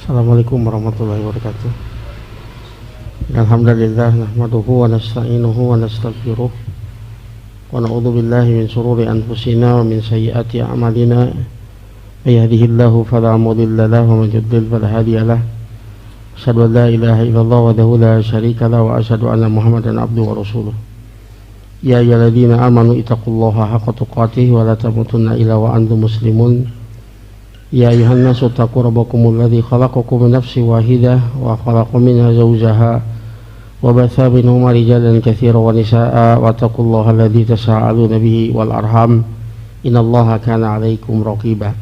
Assalamualaikum warahmatullahi wabarakatuh. Alhamdulillah nahmaduhu wa nasta'inuhu wa nastaghfiruh wa na'udzu billahi min shururi anfusina wa min sayyiati a'malina. May yahdihillahu fala mudilla lahu wa man yudlil fala hadiya lahu. Asyhadu an la ilaha illallah wahdahu la syarika lahu wa asyhadu anna Muhammadan abduhu wa rasuluh. Ya ayyuhalladzina amanu ittaqullaha haqqa tuqatih wa la tamutunna illa wa antum muslimun. Ya ayuhan nasu taqu rabbakumul ladzi khalaqakum min nafsin wahidah wa khalaqa minha zawjaha wa batha minhuma rijalan katsiran wa nisaa'a wa taqullaha alladzi tasaaluna bihi wal arham innallaha kana 'alaikum raqiba.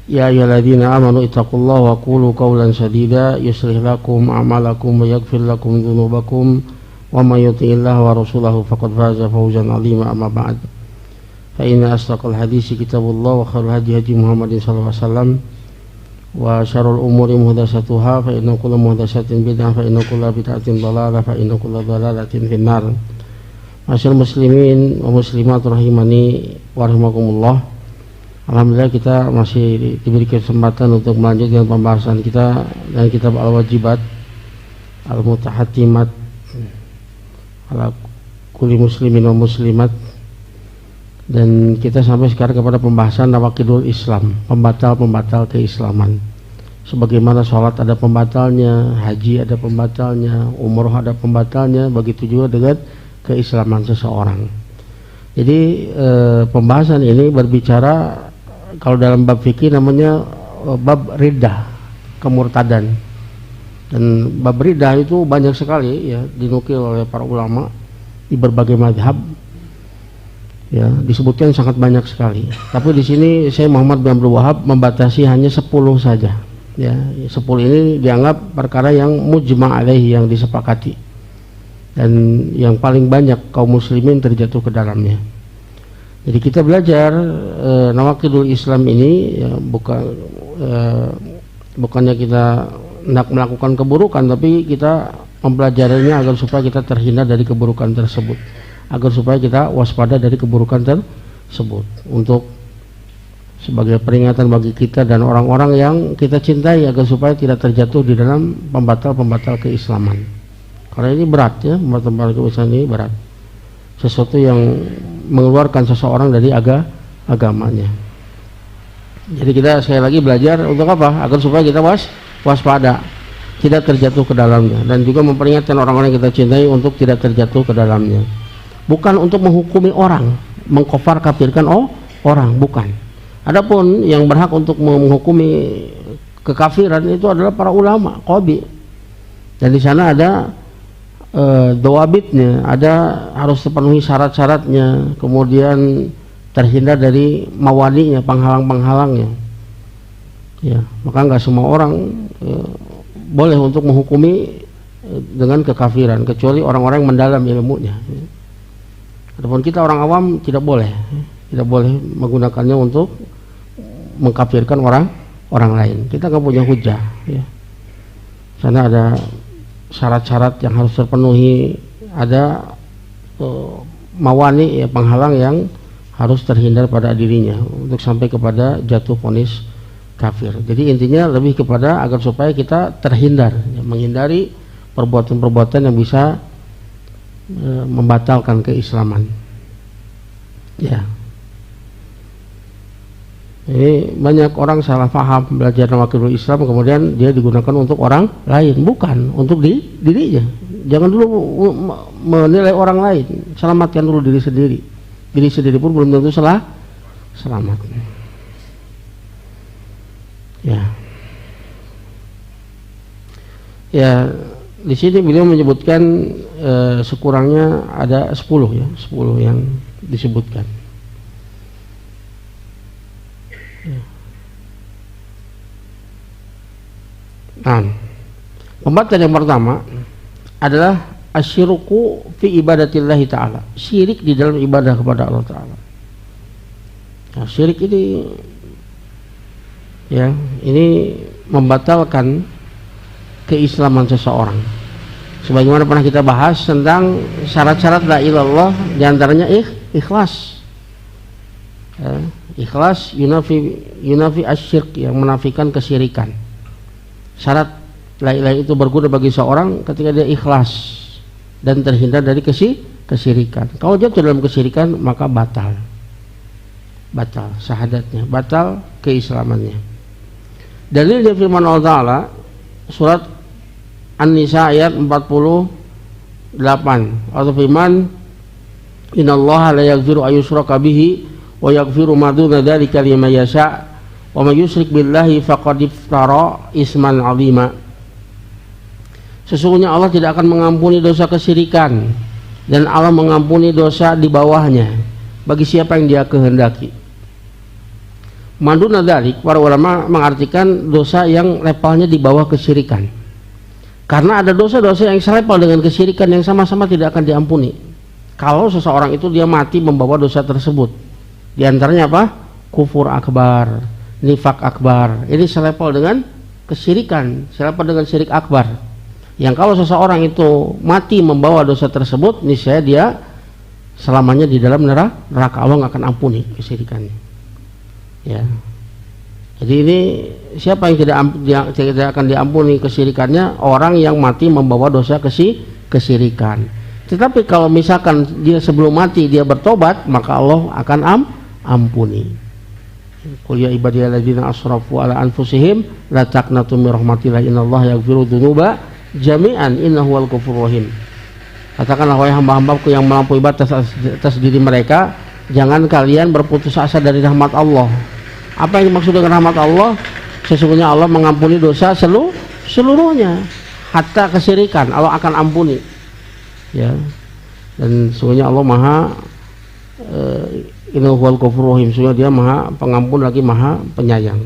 Ya ayyuhalladzina amanu ittaqullaha wa qulu qawlan sadida yuslih lakum a'malakum wa yaghfir lakum dzunubakum wa may yuti'illaha wa rasulahu faqad faza fawzan 'azima amma ba'd. Fa inna asdaqal hadisi kitabullah wa khairul hadi hadi Muhammadin sallallahu alaihi wasallam wa syarrul umuri muhdatsatuha fa inna kulla muhdatsatin bid'ah fa inna kulla bid'atin dhalalah fa inna kulla dhalalatin finnar. Masyaallah muslimin wa muslimat rahimani wa rahimakumullah. Alhamdulillah kita masih diberi kesempatan untuk melanjutkan pembahasan kita dan kitab Al-Wajibat Al-Mutahatimat ala kulli muslimin wa muslimat. Dan kita sampai sekarang kepada pembahasan nawaqidul Islam, pembatal-pembatal keislaman. Sebagaimana sholat ada pembatalnya, haji ada pembatalnya, umroh ada pembatalnya, begitu juga dengan keislaman seseorang. Jadi pembahasan ini berbicara, kalau dalam bab fikih namanya bab riddah, kemurtadan. Dan bab riddah itu banyak sekali ya, dinukil oleh para ulama di berbagai mazhab. Ya, disebutkan sangat banyak sekali. Tapi di sini saya Muhammad bin Abdul Wahab membatasi hanya 10 saja. Ya, 10 ini dianggap perkara yang mujma' alaihi, yang disepakati. Dan yang paling banyak kaum muslimin terjatuh ke dalamnya. Jadi kita belajar nawaqidul Islam ini ya, bukannya kita hendak melakukan keburukan, tapi kita mempelajarinya agar supaya kita terhindar dari keburukan tersebut, agar supaya kita waspada dari keburukan tersebut, untuk sebagai peringatan bagi kita dan orang-orang yang kita cintai, agar supaya tidak terjatuh di dalam pembatal-pembatal keislaman. Karena ini berat ya, pembatal-pembatal keislaman ini berat, sesuatu yang mengeluarkan seseorang dari agamanya. Jadi kita sekali lagi belajar untuk apa? Agar supaya kita waspada, tidak terjatuh ke dalamnya, dan juga memperingatkan orang-orang yang kita cintai untuk tidak terjatuh ke dalamnya. Bukan untuk menghukumi orang, mengkafir kafirkan orang, bukan. Adapun yang berhak untuk menghukumi kekafiran itu adalah para ulama, qadhi. Dan di sana ada dawabitnya, ada harus terpenuhi syarat-syaratnya, kemudian terhindar dari mawaninya, penghalang-penghalangnya. Ya, maka nggak semua orang boleh untuk menghukumi dengan kekafiran, kecuali orang-orang yang mendalam ilmunya. Adapun kita orang awam tidak boleh menggunakannya untuk mengkafirkan orang lain. Kita nggak punya hujah. Ya. Sana ada syarat-syarat yang harus terpenuhi, ada mawani, ya, penghalang yang harus terhindar pada dirinya untuk sampai kepada jatuh vonis kafir. Jadi intinya lebih kepada agar supaya kita terhindar, ya, menghindari perbuatan-perbuatan yang bisa membatalkan keislaman. Ya. Jadi banyak orang salah paham belajar nawaqidul Islam, kemudian dia digunakan untuk orang lain, bukan untuk dirinya. Jangan dulu menilai orang lain, selamatkan dulu diri sendiri. Diri sendiri pun belum tentu selamat. Ya. Ya, di sini beliau menyebutkan sekurangnya ada 10 ya, 10 yang disebutkan. Ya. Nah, pembatal yang pertama adalah asyirku fi ibadatillahi ta'ala, syirik di dalam ibadah kepada Allah Ta'ala. Nah, syirik ini ya, ini membatalkan keislaman seseorang. Sebagaimana pernah kita bahas tentang syarat-syarat la ilallah, diantaranya ikhlas. Ikhlas yunafi asyirk, yang menafikan kesyirikan. Syarat la ilaha itu berguna bagi seorang ketika dia ikhlas dan terhindar dari kesyirikan. Kalau jatuh dalam kesyirikan maka batal syahadatnya, batal keislamannya. Dalil dari firman Allah Ta'ala surat An-Nisa ayat 48, atau firman innallaha la yaghfiru ayyushraka bihi wa yaghfiru ma duna dzalika liman yasha wa may yusyrik billahi faqad iftara isman 'azima. Sesungguhnya Allah tidak akan mengampuni dosa kesyirikan, dan Allah mengampuni dosa di bawahnya bagi siapa yang Dia kehendaki. Maduna dzalik, para ulama mengartikan dosa yang levelnya di bawah kesyirikan. Karena ada dosa-dosa yang selevel dengan kesyirikan yang sama-sama tidak akan diampuni kalau seseorang itu dia mati membawa dosa tersebut. Di antaranya apa? Kufur akbar, nifak akbar. Ini selevel dengan kesyirikan, selevel dengan syirik akbar. Yang kalau seseorang itu mati membawa dosa tersebut, niscaya dia selamanya di dalam neraka. Allah nggak akan ampuni kesyirikannya. Ya. Jadi ini siapa yang tidak akan diampuni kesyirikannya? Orang yang mati membawa dosa kesyirikan. Tetapi kalau misalkan dia sebelum mati dia bertobat, maka Allah akan ampuni. Qul ya ibadiyalladzina asrafu ala anfusihim la taqnatu min rahmatillah innallaha yaghfiru dzunuba jami'an innahu wal ghafurur rahim. Katakanlah wahai hamba-hambaku yang melampaui batas atas diri mereka, jangan kalian berputus asa dari rahmat Allah. Apa yang dimaksud dengan rahmat Allah? Sesungguhnya Allah mengampuni dosa seluruhnya, hatta kesyirikan Allah akan ampuni. Ya. Dan sesungguhnya Allah Maha innahu wal ghafurur rahim. Sesungguhnya Dia Maha Pengampun lagi Maha Penyayang.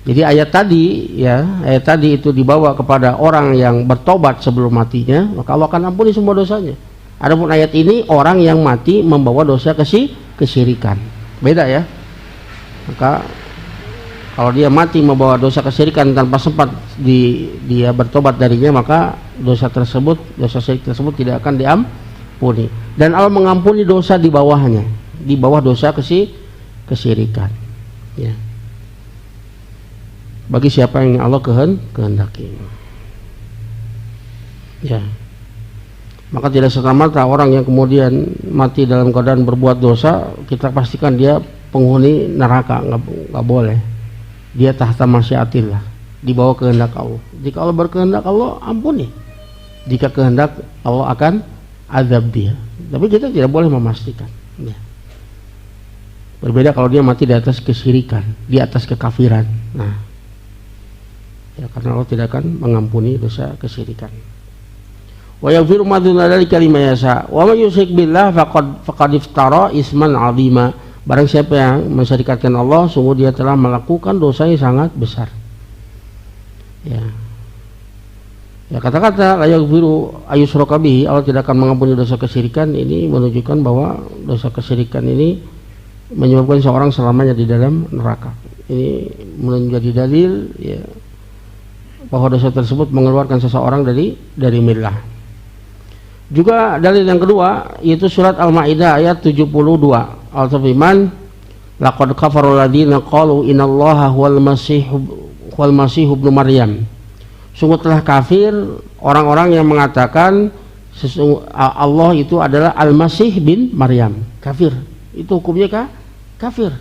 Jadi ayat tadi itu dibawa kepada orang yang bertobat sebelum matinya, maka Allah akan ampuni semua dosanya. Adapun ayat ini orang yang mati membawa dosa kesyirikan. Beda ya. Maka kalau dia mati membawa dosa kesyirikan tanpa sempat dia bertobat darinya, maka dosa syirik tersebut tidak akan diampuni. Dan Allah mengampuni dosa di bawahnya, di bawah dosa kesyirikan. Ya. Bagi siapa yang Allah kehendaki. Ya. Maka tidak serta-merta orang yang kemudian mati dalam keadaan berbuat dosa kita pastikan dia penghuni neraka, nggak boleh. Dia tahta masyiatillah, di bawah kehendak Allah. Jika Allah berkehendak, Allah ampuni. Jika kehendak, Allah akan azab dia. Tapi kita tidak boleh memastikan. Ya. Berbeda kalau dia mati di atas kesyirikan, di atas kekafiran. Nah, ya, karena Allah tidak akan mengampuni dosa kesyirikan. Wa yaghfiru ma duna dzalika liman yasha wa may yusyrik billah faqad iftara isman 'azima. Barang siapa yang mensyirikatkan Allah, sungguh dia telah melakukan dosa yang sangat besar. Ya. Ya, kata-kata la yaghfiru ayyushraka bihi, Allah tidak akan mengampuni dosa kesyirikan, ini menunjukkan bahwa dosa kesyirikan ini menyebabkan seorang selamanya di dalam neraka. Ini menjadi dalil ya bahwa dosa tersebut mengeluarkan seseorang dari millah. Juga dalil yang kedua yaitu surat Al-Maidah ayat 72. Allah firman, laqad kafara alladziina qalu innallaha huwal masih ibnu Maryam. Sungguh telah kafir orang-orang yang mengatakan Allah itu adalah Al-Masih bin Maryam. Kafir. Itu hukumnya kafir.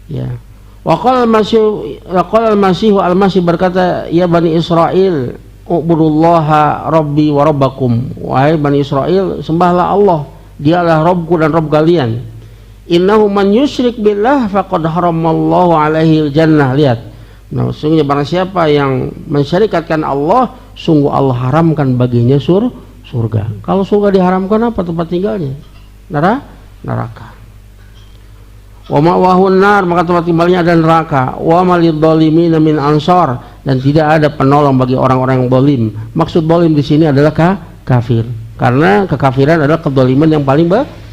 Ya. Wa qala al-Masih berkata, ya Bani Israel, ubudullaha rabbi wa rabbakum. Wahai Bani Israel, sembahlah Allah, Dialah Rabbku dan Rabb kalian. Innahu man yusyrik billah faqad haramallahu alaihi jannah. Lihat, nah, sungguhnya barang siapa yang mensyirikatkan Allah, sungguh Allah haramkan baginya surga. Kalau surga diharamkan, apa tempat tinggalnya? Neraka. Wa ma'wahun nar, maka tempat tinggalnya ada neraka. Wa malid dzalimin min ansar, dan tidak ada penolong bagi orang-orang yang zalim. Maksud zalim di sini adalah kafir. Karena kekafiran adalah kezaliman yang paling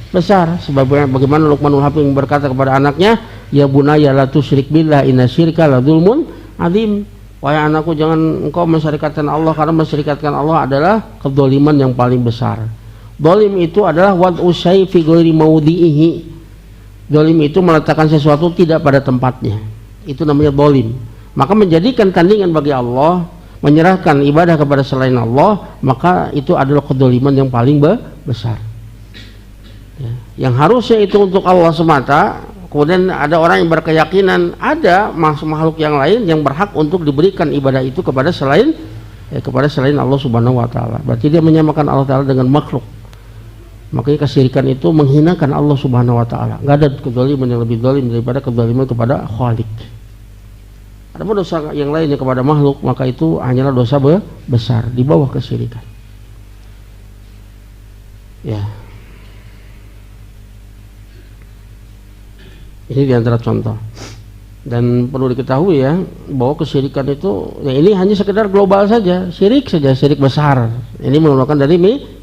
besar. Sebab bagaimana Luqmanul Hakim berkata kepada anaknya, ya bunayya la tusyrik billah inna syirka la dzulmun adzim. Wahai anakku, jangan engkau mensyirikatkan Allah, karena mensyirikatkan Allah adalah kezaliman yang paling besar. Zalim itu adalah wad'u syai' fi ghairi mawdi'ihi. Zalim itu meletakkan sesuatu tidak pada tempatnya. Itu namanya zalim. maka menjadikan tandingan bagi Allah, menyerahkan ibadah kepada selain Allah, maka itu adalah kedzaliman yang paling besar. Ya. Yang harusnya itu untuk Allah semata, kemudian ada orang yang berkeyakinan ada makhluk yang lain yang berhak untuk diberikan ibadah itu kepada selain Allah Subhanahu wa taala. Berarti dia menyamakan Allah taala dengan makhluk. Makanya kesyirikan itu menghinakan Allah Subhanahu wa taala. Enggak ada kedzaliman yang lebih zalim daripada kedzaliman kepada Khalik. Adapun dosa yang lainnya kepada makhluk, maka itu hanyalah dosa besar di bawah kesyirikan. Ya. Ini diantara contoh. Dan perlu diketahui ya, bahwa kesyirikan itu, ya ini hanya sekedar global saja, syirik saja, syirik besar. Ini merupakan dari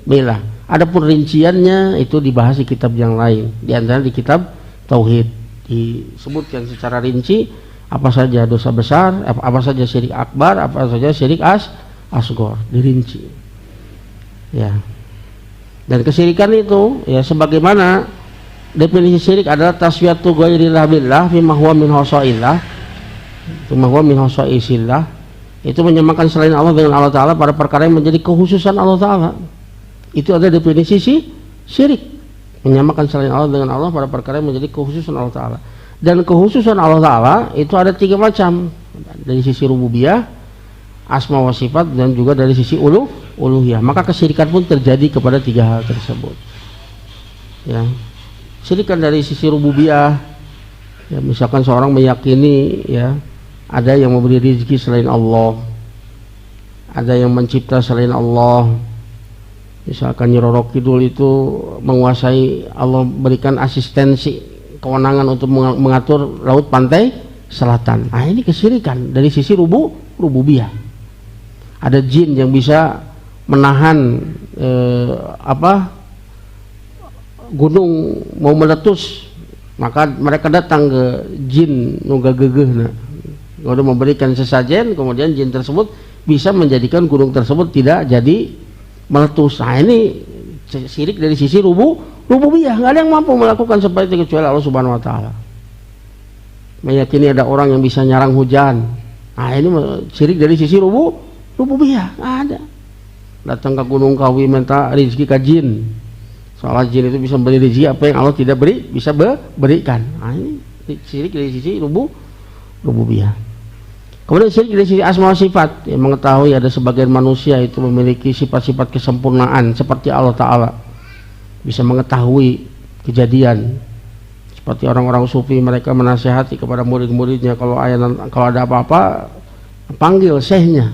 milah. Adapun rinciannya itu dibahas di kitab yang lain. Di antara di kitab Tauhid disebutkan secara rinci apa saja dosa besar, apa saja syirik akbar, apa saja syirik asghar, dirinci. Ya. Dan kesyirikan itu ya sebagaimana definisi syirik adalah taswiyatu ghairillah billah fima huwa min khosaisillah. Fima huwa min khosaisillah. Itu menyamakan selain Allah dengan Allah taala pada perkara yang menjadi kekhususan Allah taala. Itu ada definisi syirik. Menyamakan selain Allah dengan Allah pada perkara yang menjadi kekhususan Allah taala. Dan kekhususan Allah taala itu ada 3 macam. Dari sisi rububiyah, asma wa sifat, dan juga dari sisi uluhiyah. Maka kesyirikan pun terjadi kepada 3 hal tersebut. Ya. Syirikan dari sisi rububiyah, ya, misalkan seorang meyakini ya ada yang memberi rezeki selain Allah, ada yang mencipta selain Allah. Misalkan Nyi Roro Kidul itu menguasai, Allah berikan asistensi kewenangan untuk mengatur laut pantai selatan. Nah, ini kesyirikan dari sisi rububiyah. Ada jin yang bisa menahan gunung mau meletus, maka mereka datang ke jin nuga gegeh, kemudian memberikan sesajen, kemudian jin tersebut bisa menjadikan gunung tersebut tidak jadi meletus. Nah, ini syirik dari sisi rububiyah. Nggak ada yang mampu melakukan seperti itu kecuali Allah Subhanahu wa taala. Meyakini ada orang yang bisa nyarang hujan. Nah, ini syirik dari sisi rububiyah. Nggak ada. Datang ke Gunung Kawi minta rezeki ke jin. Soalnya jin itu bisa beri rezeki apa yang Allah tidak beri, bisa berikan. Nah, ini syirik dari sisi rububiyah. Kemudian syirik dari sisi asma wa sifat, yang mengetahui ada sebagian manusia itu memiliki sifat-sifat kesempurnaan seperti Allah Ta'ala, bisa mengetahui kejadian. Seperti orang-orang sufi, mereka menasihati kepada murid-muridnya, kalau ada apa-apa panggil syekhnya.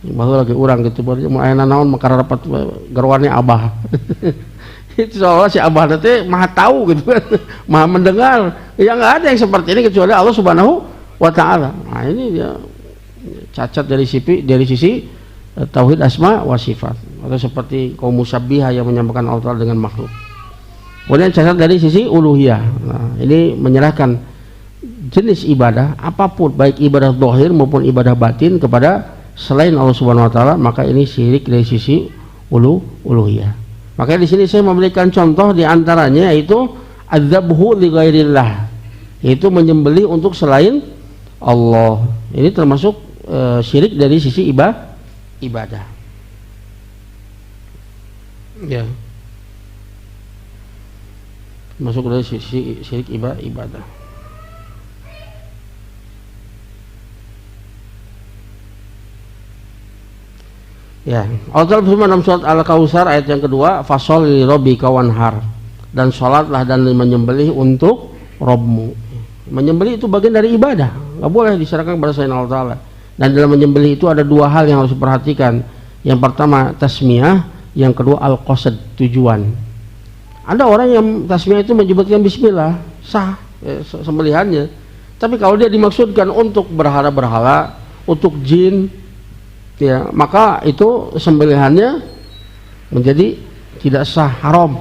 Bahwa lagi orang gitu, mau ayana naon maka rapat garwane abah. Itu soalnya si abah nanti maha tahu gitu kan, maha mendengar. Ya nggak ada yang seperti ini kecuali Allah Subhanahu wa taala. Nah, ini dia cacat dari sisi tauhid asma wa sifat, atau seperti kaum musyabbihah yang menyamakan Allah Ta'ala dengan makhluk. Kemudian cacat dari sisi uluhiyah. Nah, ini menyerahkan jenis ibadah apapun, baik ibadah zahir maupun ibadah batin, kepada selain Allah Subhanahu wa taala, maka ini syirik dari sisi uluhiyah. Makanya di sini saya memberikan contoh, di antaranya yaitu adzabhu li ghairillah, yaitu menyembelih untuk selain Allah. Ini termasuk syirik dari sisi ibadah. Ya. Masuk dari sisi syirik ibadah. Ya, Allah berfirman dalam surat Al-Kautsar ayat yang kedua, fasholli lirabbika wanhar, dan sholatlah dan menyembelih untuk Rabbmu. Menyembelih itu bagian dari ibadah, nggak boleh diserahkan kepada selain Allah Ta'ala. Dan dalam menyembelih itu ada 2 hal yang harus diperhatikan. Yang pertama tasmiyah, yang kedua al-qasad, tujuan. Ada orang yang tasmiyah itu menyebutkan bismillah, sah sembelihannya. Tapi kalau dia dimaksudkan untuk berhala-berhala, untuk jin, ya, maka itu sembelihannya menjadi tidak sah, haram,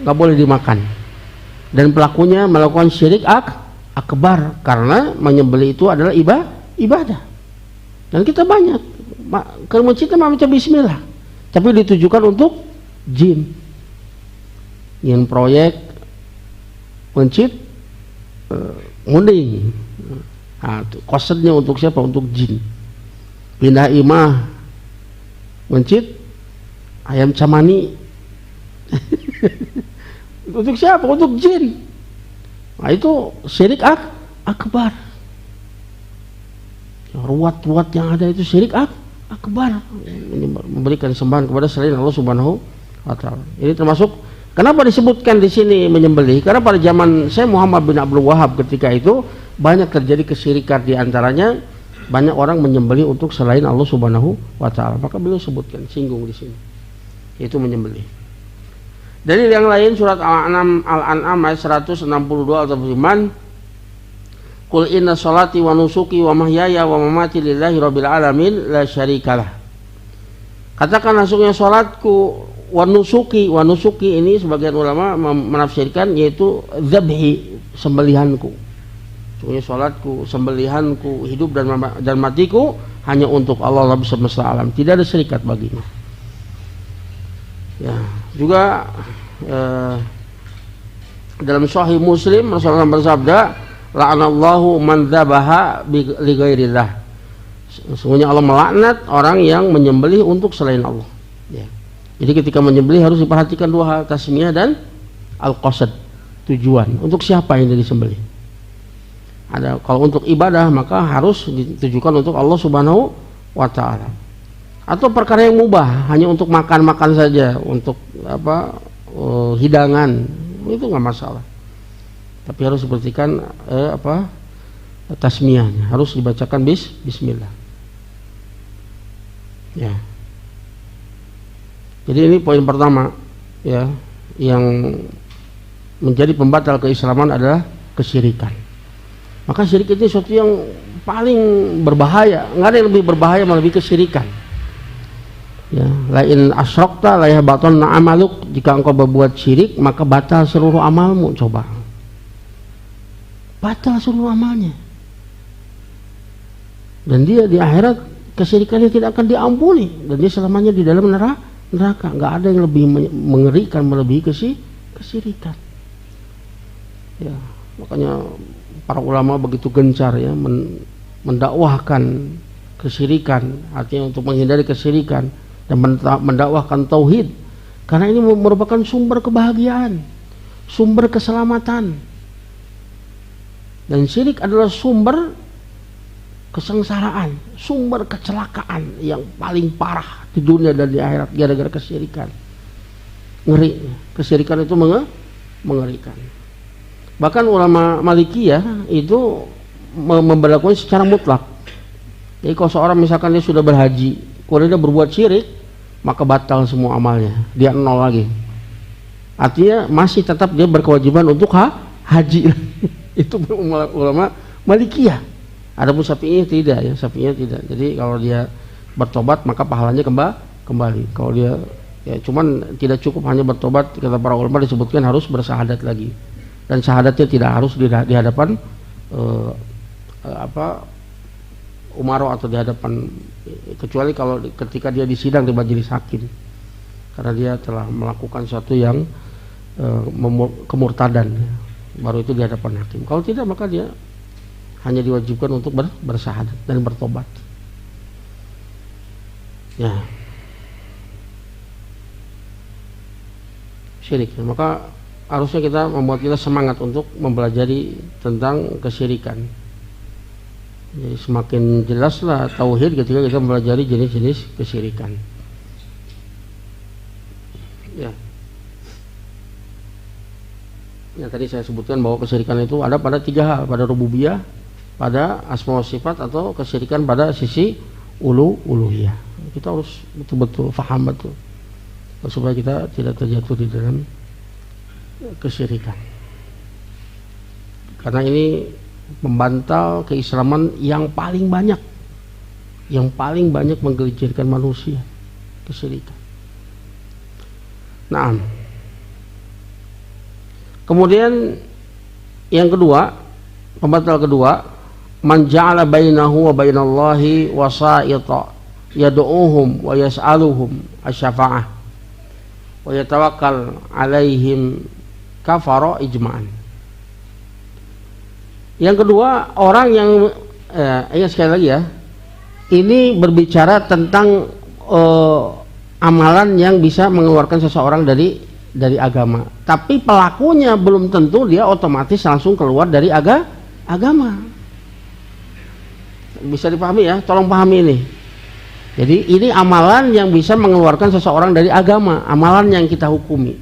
nggak boleh dimakan. Dan pelakunya melakukan syirik akbar, karena menyembelih itu adalah ibadah. Dan kita banyak ke masjid membaca bismillah, tapi ditujukan untuk jin, yang proyek masjid munding, Nah, qasadnya untuk siapa? Untuk jin. Pindah imah mencit ayam camani. Untuk siapa? Untuk jin. Nah, itu syirik akbar. Ruwat-ruwat yang ada itu syirik akbar, memberikan sembahan kepada selain Allah Subhanahu wa taala. Ini termasuk kenapa disebutkan di sini menyembelih? Karena pada zaman saya Muhammad bin Abdul Wahab ketika itu banyak terjadi kesyirikan, di antaranya banyak orang menyembelih untuk selain Allah Subhanahu wa taala. Maka beliau sebutkan, singgung di sini. Itu menyembelih. Dari yang lain surat Al-An'am ayat 162 atau beriman, Qul inna sholati wa nusuki wa mahyaya wa mamati lillahi rabbil alamin la syarikalah. Katakan sesungguhnya salatku wa nusuki ini sebagian ulama menafsirkan yaitu dzabhi, sembelihanku. Sesungguhnya salatku, sembelihanku, hidup dan matiku hanya untuk Allah Rabb semesta alam, tidak ada syarikat baginya. Ya, juga dalam Sahih Muslim Rasulullah bersabda, la'anallahu man dzabaha li ghairillah. Sesungguhnya Allah melaknat orang yang menyembelih untuk selain Allah. Ya. Jadi ketika menyembelih harus diperhatikan dua hal, tasmiyah dan al-qasad, tujuan. Untuk siapa yang disembelih? Ada, kalau untuk ibadah maka harus ditujukan untuk Allah Subhanahu wa taala. Atau perkara yang mubah, hanya untuk makan-makan saja, untuk hidangan, itu nggak masalah. Tapi harus diperhatikan tasmiyahnya, harus dibacakan bismillah. Ya. Jadi ini poin pertama, ya, yang menjadi pembatal keislaman adalah kesyirikan. Maka syirik itu sesuatu yang paling berbahaya, nggak ada yang lebih berbahaya melebihi kesyirikan. Ya, lain asyrokta la yahbatanna amaluk, jika engkau berbuat syirik maka batal seluruh amalmu. Coba, batal seluruh amalnya, dan dia di akhirat kesyirikannya tidak akan diampuni, dan dia selamanya di dalam neraka. Nggak ada yang lebih mengerikan melebihi kesyirikan. Ya, makanya para ulama begitu gencar ya mendakwahkan kesyirikan, artinya untuk menghindari kesyirikan dan mendakwahkan tauhid, karena ini merupakan sumber kebahagiaan, sumber keselamatan. Dan syirik adalah sumber kesengsaraan, sumber kecelakaan yang paling parah di dunia dan di akhirat gara-gara kesyirikan. Ngeri, kesyirikan itu mengerikan. Bahkan ulama Malikiyah itu memberlakukan secara mutlak. Jadi kalau seorang misalkan dia sudah berhaji, kalau dia berbuat syirik, maka batal semua amalnya, dia nol lagi. Artinya masih tetap dia berkewajiban untuk haji. Itu ulama Malikiyah. Adapun Syafi'iyah tidak, ya, Syafi'iyah tidak. Jadi kalau dia bertobat maka pahalanya kembali. Kalau dia ya cuman tidak cukup hanya bertobat, kata para ulama disebutkan harus bersyahadat lagi. Dan syahadatnya tidak harus di hadapan umaroh atau di hadapan, kecuali kalau ketika dia disidang di majelis hakim, karena dia telah melakukan sesuatu yang kemurtadan, baru itu di hadapan hakim. Kalau tidak maka dia hanya diwajibkan untuk bersyahadat dan bertobat. Ya, syirik. Maka harusnya kita membuat kita semangat untuk mempelajari tentang kesyirikan. Jadi semakin jelaslah tauhid ketika kita mempelajari jenis-jenis kesyirikan. Ya. Ya, tadi saya sebutkan bahwa kesyirikan itu ada pada tiga hal, pada rububiyah, pada asma wa sifat, atau kesyirikan pada sisi uluhiyah. Kita harus betul-betul faham betul supaya kita tidak terjatuh di dalam kesyirikan. Karena ini membantal keislaman yang paling banyak menggelincirkan manusia, kesyirikan. Nah, kemudian yang kedua, pembatal kedua, man ja'ala bainahu wa bainallahi wasa'ita yad'uuhum wa yas'aluhum asy-syafa'ah wa yatawakkal 'alaihim kafara ijma'an. Yang kedua, orang yang ingat sekali lagi ya, ini berbicara tentang amalan yang bisa mengeluarkan seseorang dari agama. Tapi pelakunya belum tentu dia otomatis langsung keluar dari agama. Bisa dipahami ya? Tolong pahami ini. Jadi ini amalan yang bisa mengeluarkan seseorang dari agama, amalan yang kita hukumi.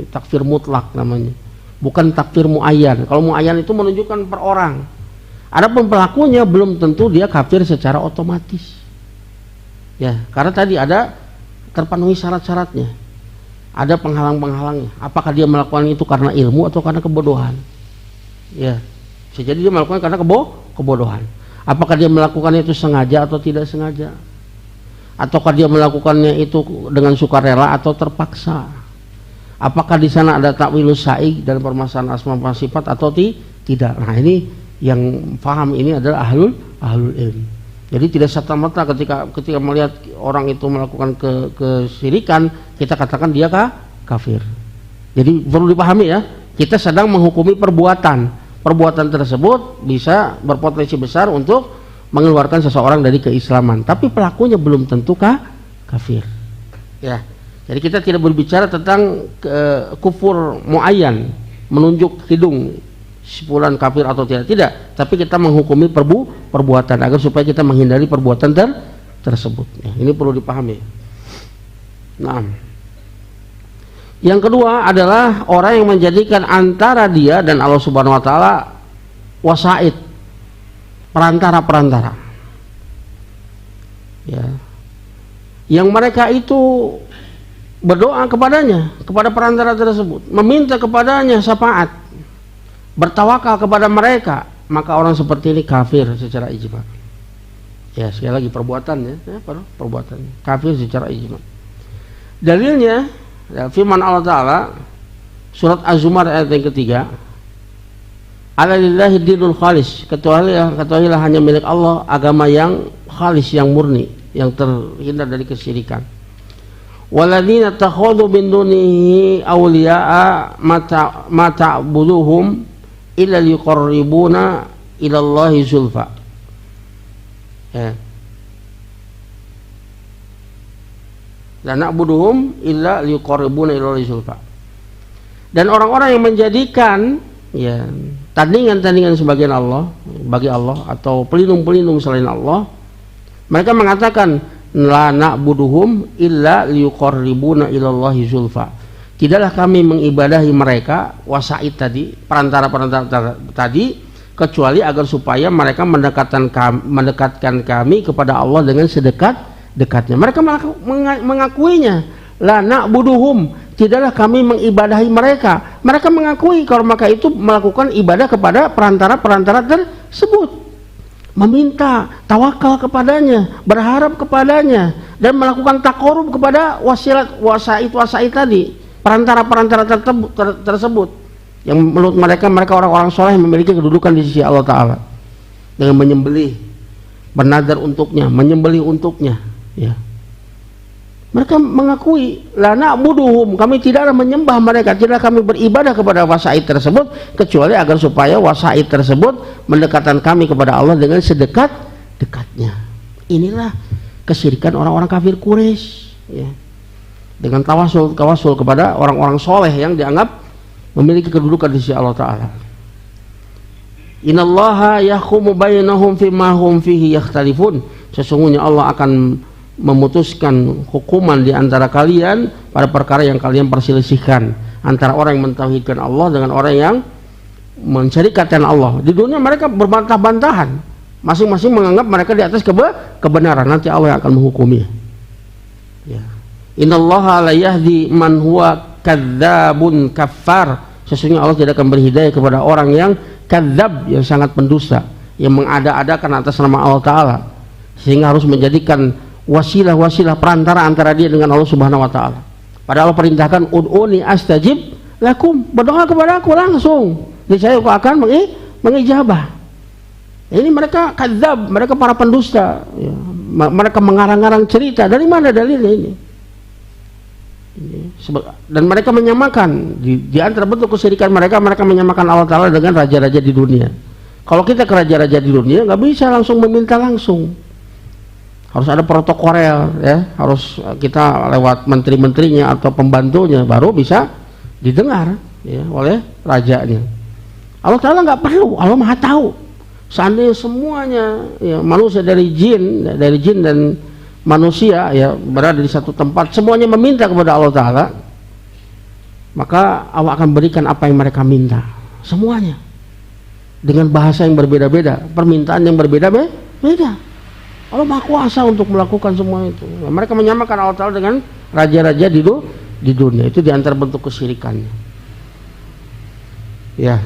Takfir mutlak namanya, bukan takfir muayyan. Kalau muayyan itu menunjukkan per orang. Adapun pelakunya belum tentu dia kafir secara otomatis. Ya, karena tadi ada terpenuhi syarat-syaratnya. Ada penghalang-penghalangnya. Apakah dia melakukan itu karena ilmu atau karena kebodohan? Ya, bisa jadi dia melakukan karena kebodohan. Apakah dia melakukannya itu sengaja atau tidak sengaja? Ataukah dia melakukannya itu dengan sukarela atau terpaksa? Apakah di sana ada takwilus sa'i dan permasalahan asma wa sifat atau tidak? Nah, ini yang paham ini adalah ahlul ilmi. Jadi tidak serta-merta ketika melihat orang itu melakukan kesyirikan kita katakan dia kafir. Jadi perlu dipahami ya, kita sedang menghukumi perbuatan tersebut bisa berpotensi besar untuk mengeluarkan seseorang dari keislaman, tapi pelakunya belum tentu kafir. Ya, jadi kita tidak berbicara tentang kufur muayyan, menunjuk hidung sepulan kafir atau tidak, tapi kita menghukumi perbuatan agar supaya kita menghindari perbuatan tersebut. Ya, ini perlu dipahami. Nah, yang kedua adalah orang yang menjadikan antara dia dan Allah Subhanahu wa taala wasaid, perantara. Ya. Yang mereka itu berdoa kepadanya, kepada perantara tersebut, meminta kepadanya syafaat, bertawakal kepada mereka, maka orang seperti ini kafir secara ijma. Ya, sekali lagi perbuatannya, ya, perbuatan kafir secara ijma. Dalilnya ya, firman Allah Ta'ala surat Az-Zumar ayat yang ketiga, alalillahi dinul khalis, ketahuilah hanya milik Allah agama yang khalis, yang murni, yang terhindar dari kesyirikan. Waladina takhadu min dunihi awliya'a ma ta'buduhum illa liqarribuna ila Allahi zulfa. Ya. La na'buduhum illa liqarribuna ila Allahi zulfa. Dan orang-orang yang menjadikan ya tandingan-tandingan sebagian Allah bagi Allah atau pelindung-pelindung selain Allah, mereka mengatakan la na'buduhum illa liqarribuna ila Allahi zulfa. Tidaklah kami mengibadahi mereka wasaid tadi, perantara-perantara tadi, kecuali agar supaya mereka mendekatkan kami kepada Allah dengan sedekat-dekatnya. Mereka mengakuinya, la na'buduhum, tidaklah kami mengibadahi mereka. Mereka mengakui kalau mereka itu melakukan ibadah kepada perantara-perantara tersebut, meminta, tawakal kepadanya, berharap kepadanya, dan melakukan takorub kepada wasaid tadi, perantara-perantara tersebut yang menurut mereka orang-orang soleh memiliki kedudukan di sisi Allah Ta'ala dengan menyembelih, bernadar untuknya, menyembelih untuknya. Ya. Mereka mengakui la na'buduhum, kami tidaklah menyembah mereka, tidak kami beribadah kepada wasaid tersebut kecuali agar supaya wasaid tersebut mendekatkan kami kepada Allah dengan sedekat-dekatnya. Inilah kesyirikan orang-orang kafir Quraisy, ya. Dengan tawasul kepada orang-orang soleh yang dianggap memiliki kedudukan di sisi Allah Ta'ala. Innallaha yahkumu bainahum fima hum fihi yakhtalifun, sesungguhnya Allah akan memutuskan hukuman di antara kalian pada perkara yang kalian perselisihkan, antara orang yang mentauhidkan Allah dengan orang yang mensyarikatkan Allah. Di dunia mereka berbantah-bantahan, masing-masing menganggap mereka di atas kebenaran. Nanti Allah yang akan menghukumi. Ya. Innallaha la yahdi man huwa kadzabun kafar, sesungguhnya Allah tidak akan berhidayah kepada orang yang kadzab, yang sangat pendusta, yang mengada-adakan atas nama Allah Ta'ala, sehingga harus menjadikan wasilah perantara antara dia dengan Allah Subhanahu wa Ta'ala. Padahal Allah perintahkan ud'uni astajib lakum, berdoa kepada aku langsung, niscaya aku akan mengijabah. Ini mereka kadzab, mereka para pendusta, ya. Mereka mengarang-arang cerita. Dari mana dalilnya ini? Dan mereka menyamakan di antara bentuk kesyirikan mereka menyamakan Allah Ta'ala dengan raja-raja di dunia. Kalau kita ke raja-raja di dunia nggak bisa langsung meminta langsung, harus ada protokoler ya, harus kita lewat menteri-menterinya atau pembantunya baru bisa didengar ya oleh rajanya. Allah Ta'ala nggak perlu, Allah Maha tahu. Seandainya semuanya ya, manusia dari jin dan manusia ya berada di satu tempat, semuanya meminta kepada Allah Ta'ala, maka Allah akan berikan apa yang mereka minta, semuanya dengan bahasa yang berbeda-beda, permintaan yang berbeda-beda. Allah Maha Kuasa untuk melakukan semua itu. Nah, mereka menyamakan Allah Ta'ala dengan raja-raja di dunia. Itu diantara bentuk kesyirikannya ya.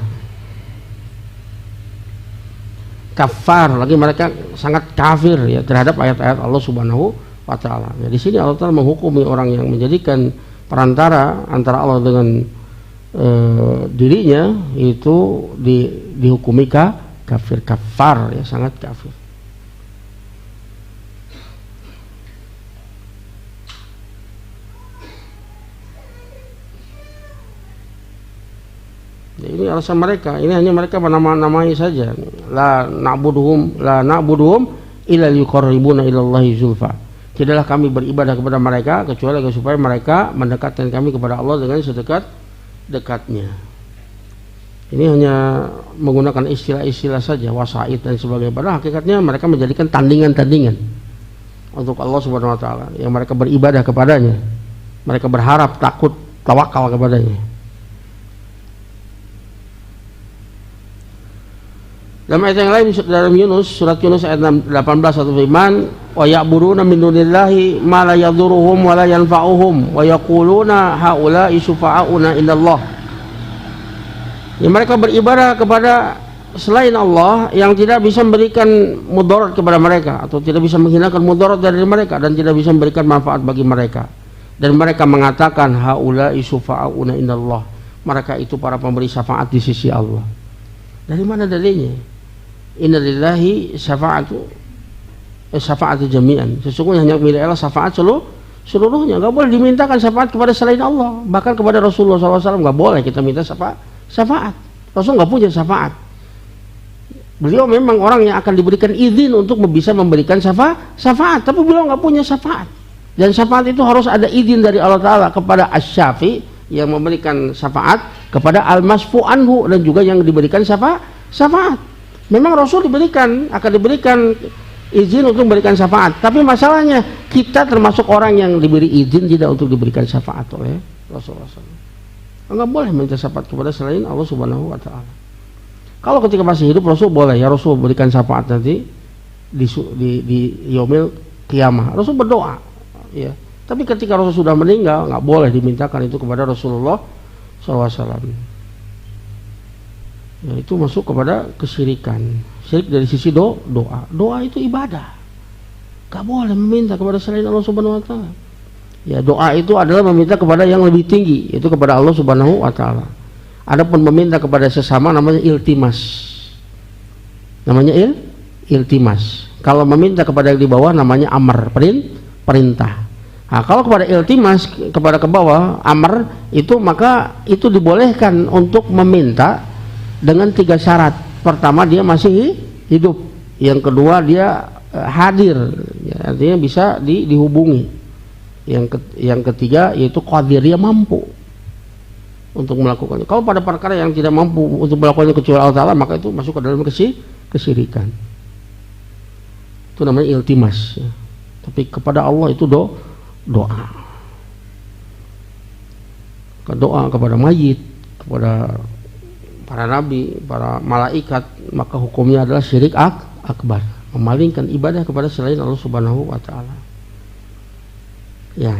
Kafar lagi, mereka sangat kafir ya terhadap ayat-ayat Allah Subhanahu wa Ta'ala. Ya, di sini Allah Ta'ala menghukumi orang yang menjadikan perantara antara Allah dengan dirinya, itu dihukumi kafir, kafar ya, sangat kafir. Ya, ini alasan mereka, ini hanya mereka nama-namai saja. La na'buduhum illa liqarribuna ilallahi zulfa. Tidaklah kami beribadah kepada mereka kecuali supaya mereka mendekatkan kami kepada Allah dengan sedekat-dekatnya. Ini hanya menggunakan istilah-istilah saja, wasaid dan sebagainya. Padahal hakikatnya mereka menjadikan tandingan-tandingan untuk Allah Subhanahu wa Ta'ala yang mereka beribadah kepadanya. Mereka berharap, takut, tawakal kepadanya. Dalam ayat yang lain dalam Yunus, surat Yunus ayat 18 atau firman, wa ya'buduna min dunillahi ma la yadhurruhum wa la yanfa'uhum wa yaquluna haula'i syufa'auna indallah. Ya, mereka beribadah kepada selain Allah yang tidak bisa memberikan mudarat kepada mereka atau tidak bisa menghilangkan mudarat dari mereka dan tidak bisa memberikan manfaat bagi mereka. Dan mereka mengatakan haula'i syufa'auna indallah. Mereka itu para pemberi syafaat di sisi Allah. Dari mana dalilnya? Innalillahi syafa'atu jami'an. Sesungguhnya hanya milik Allah syafaat seluruhnya. Gak boleh dimintakan syafaat kepada selain Allah. Bahkan kepada Rasulullah SAW gak boleh kita minta syafaat. Rasul gak punya syafaat. Beliau memang orang yang akan diberikan izin untuk bisa memberikan syafaat, tapi beliau gak punya syafaat. Dan syafaat itu harus ada izin dari Allah Ta'ala kepada Asy-Syafi yang memberikan syafaat, kepada Al-Masfu anhu dan juga yang diberikan syafaat. Memang Rasul akan diberikan izin untuk memberikan syafaat, tapi masalahnya kita termasuk orang yang diberi izin tidak untuk diberikan syafaat oleh Rasulullah SAW. Enggak boleh minta syafaat kepada selain Allah Subhanahu wa Ta'ala. Kalau ketika masih hidup Rasul boleh, ya Rasul berikan syafaat nanti di yaumil qiyamah. Rasul berdoa ya. Tapi ketika Rasul sudah meninggal enggak boleh dimintakan itu kepada Rasulullah SAW. Ya, itu masuk kepada kesyirikan. Syirik dari sisi doa. Doa itu ibadah. Gak boleh meminta kepada selain Allah Subhanahu wa Ta'ala. Ya, doa itu adalah meminta kepada yang lebih tinggi, itu kepada Allah Subhanahu wa Ta'ala. Adapun meminta kepada sesama namanya iltimas. Namanya iltimas. Kalau meminta kepada yang di bawah namanya amr, perintah. Nah, kalau kepada iltimas, kepada ke bawah, amr itu, maka itu dibolehkan untuk meminta dengan 3 syarat. Pertama, dia masih hidup. Yang kedua, dia hadir, ya, artinya bisa dihubungi. Yang ketiga yaitu qadir, dia mampu untuk melakukannya. Kalau pada perkara yang tidak mampu untuk melakukannya kecuali Allah Ta'ala, maka itu masuk ke dalam kesyirikan. Itu namanya iltimas ya. Tapi kepada Allah itu doa. Doa kepada mayit, kepada para nabi, para malaikat, maka hukumnya adalah syirik akbar, memalingkan ibadah kepada selain Allah Subhanahu wa Ta'ala. Ya.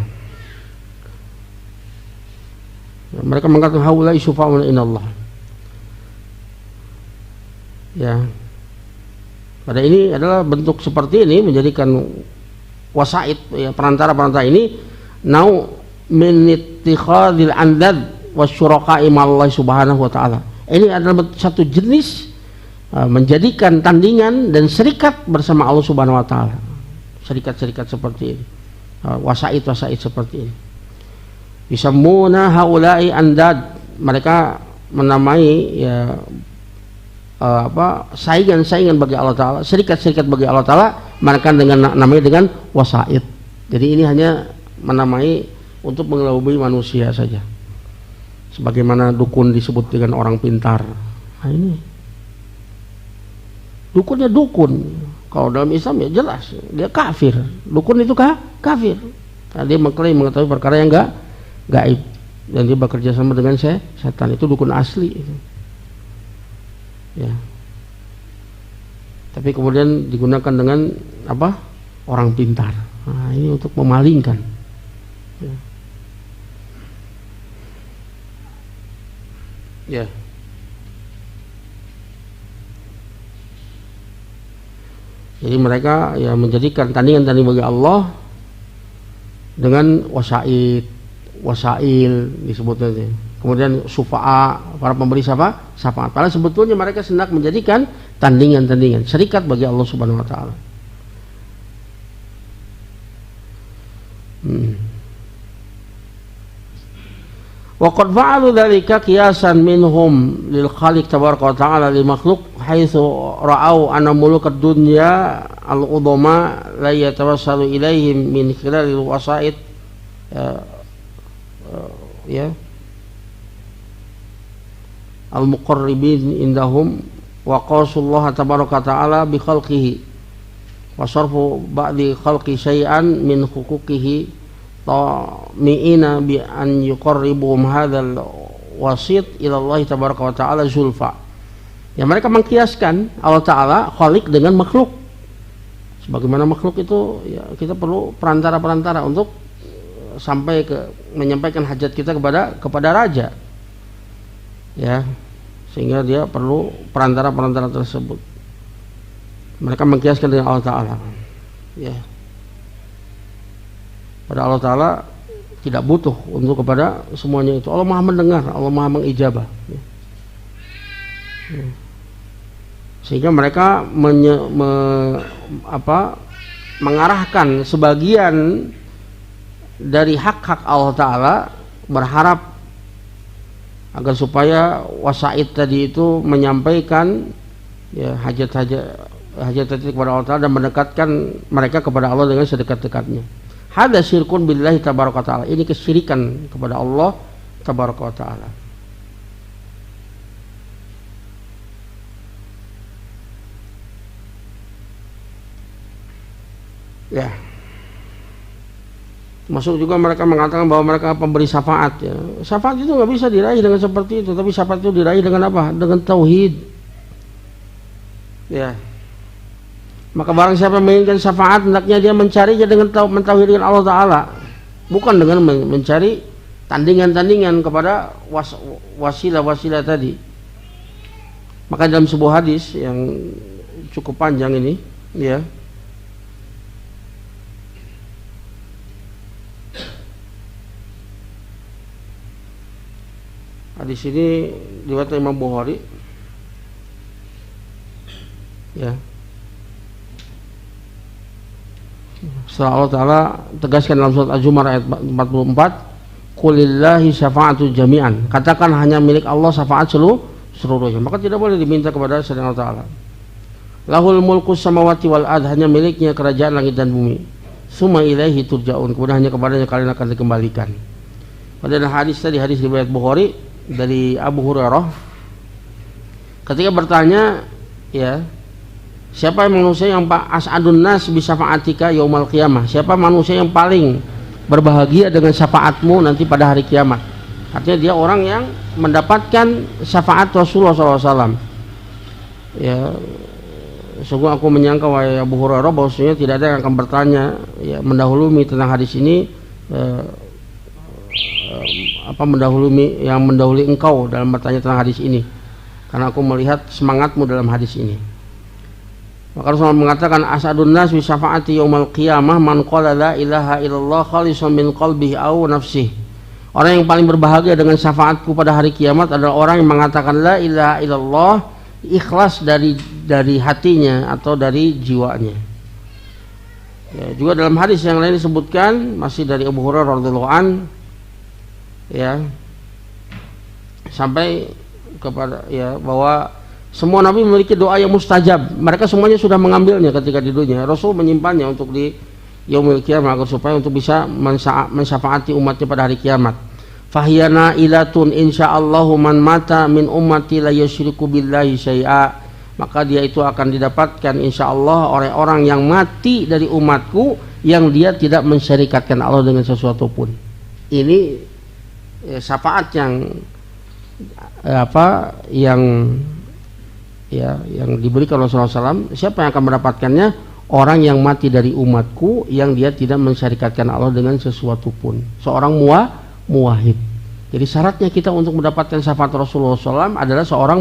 Mereka mengatakan haula'i syufa'una inallah. Ya. Pada ini adalah bentuk seperti ini menjadikan wasaid ya, perantara-perantara ini nau min ittikhadil andad wasyuraka'i ma'allahi Subhanahu wa Ta'ala. Ini adalah satu jenis menjadikan tandingan dan serikat bersama Allah Subhanahu wa Ta'ala. Serikat-serikat seperti ini, wasaid seperti ini. Bisammuna haula'i andad, mereka menamai ya saingan bagi Allah Ta'ala, serikat bagi Allah Ta'ala, maka dengan namanya dengan wasaid. Jadi ini hanya menamai untuk mengelabui manusia saja, sebagaimana dukun disebut dengan orang pintar. Nah ini dukunnya dukun, kalau dalam Islam ya jelas dia kafir. Dukun itu kafir. Nah, dia mengklaim mengetahui perkara yang gaib dan dia bekerja sama dengan setan. Itu dukun asli itu. Ya. Tapi kemudian digunakan dengan apa? Orang pintar. Nah, ini untuk memalingkan. Ya. Ya. Jadi mereka ya menjadikan tandingan-tandingan bagi Allah dengan wasail disebutnya. Kemudian sufa'a, para pemberi syafaat. Padahal sebetulnya mereka hendak menjadikan tandingan-tandingan, serikat bagi Allah Subhanahu wa taala. Wa qad fa'alu dzalika qiyasan minhum lil khaliq tabaraka wa ta'ala lil makhluq haitsu ra'au anna mulukad dunya al udama la yatawassalu ilaihim min khilalil wasaid ya al muqarribin indahum wa qasullah tabaraka wa ta'ala bi khalqihi wa sarfu ba'di khalqi syai'an min huquqihi mi'ina bi an yuqarribuhum hadzal wasit ila Allah tabaraka wa taala zulfa. Ya mereka mengkiaskan Allah taala khaliq dengan makhluk. Sebagaimana makhluk itu ya kita perlu perantara-perantara untuk sampai ke menyampaikan hajat kita kepada raja. Ya. Sehingga dia perlu perantara-perantara tersebut. Mereka mengkiaskan dengan Allah taala. Ya. Pada Allah Ta'ala tidak butuh untuk kepada semuanya itu. Allah Maha mendengar, Allah Maha mengijabah. Sehingga mereka mengarahkan sebagian dari hak-hak Allah Ta'ala, berharap agar supaya wasaid tadi itu menyampaikan ya, hajat-hajat kepada Allah Ta'ala dan mendekatkan mereka kepada Allah dengan sedekat-dekatnya. Hada syirkun billahi tabaraka ta'ala. Ini kesyirikan kepada Allah tabaraka ta'ala. Ya. Masuk juga mereka mengatakan bahwa mereka pemberi syafaat ya. Syafaat itu nggak bisa diraih dengan seperti itu, tapi syafaat itu diraih dengan apa? Dengan tauhid. Ya. Maka barang siapa menginginkan syafaat, hendaknya dia mencarinya dengan mentauhidkan Allah Ta'ala, bukan dengan mencari tandingan-tandingan kepada wasilah-wasilah tadi. Maka dalam sebuah hadis yang cukup panjang ini ya, hadis ini diriwayatkan Imam Bukhari ya. Setelah Allah Ta'ala tegaskan dalam surat Al-Zumar ayat 44, Qulillahi syafa'atu jami'an, katakan hanya milik Allah syafaat seluruhnya, maka tidak boleh diminta kepada selain Allah Ta'ala. Lahul mulkus samawati wal ard, hanya miliknya kerajaan langit dan bumi. Summa ilaihi turja'un, kemudian hanya kepadanya kalian akan dikembalikan. Pada hadis tadi, hadis riwayat Bukhari dari Abu Hurairah, ketika bertanya ya, siapa manusia yang as'adun nas bi syafa'atika yaumal qiyamah? Siapa manusia yang paling berbahagia dengan syafaatmu nanti pada hari kiamat? Artinya dia orang yang mendapatkan syafaat Rasulullah SAW. Ya, sungguh aku menyangka wahai Abu Hurairah bahwasanya tidak ada yang akan bertanya ya, mendahului tentang hadis ini mendahului engkau dalam bertanya tentang hadis ini, karena aku melihat semangatmu dalam hadis ini. Maka Rasulullah mengatakan as'adun nas bi syafaati yaumal qiyamah man qala la ilaha illallah khalisan min qalbihi aw nafsihi. Orang yang paling berbahagia dengan syafaatku pada hari kiamat adalah orang yang mengatakan la ilaha illallah ikhlas dari hatinya atau dari jiwanya. Ya, juga dalam hadis yang lain disebutkan masih dari Abu Hurairah radhiyallahu an ya, sampai kepada ya bahwa Semua nabi memiliki doa yang mustajab. Mereka semuanya sudah mengambilnya ketika di dunia. Rasul menyimpannya untuk di yaumil qiyamah agar supaya untuk bisa mensyafaati umatnya pada hari kiamat. Fahyana ilatun insyaallahu man mata min ummati la yusyriku billahi syai'a. Maka dia itu akan didapatkan insyaallah oleh orang yang mati dari umatku yang dia tidak mensyarikatkan Allah dengan sesuatu pun. Ini syafaat yang diberikan Rasulullah SAW. Siapa yang akan mendapatkannya? Orang yang mati dari umatku yang dia tidak mensyarikatkan Allah dengan sesuatu pun. Seorang muwahhid. Jadi syaratnya kita untuk mendapatkan syafaat Rasulullah SAW adalah seorang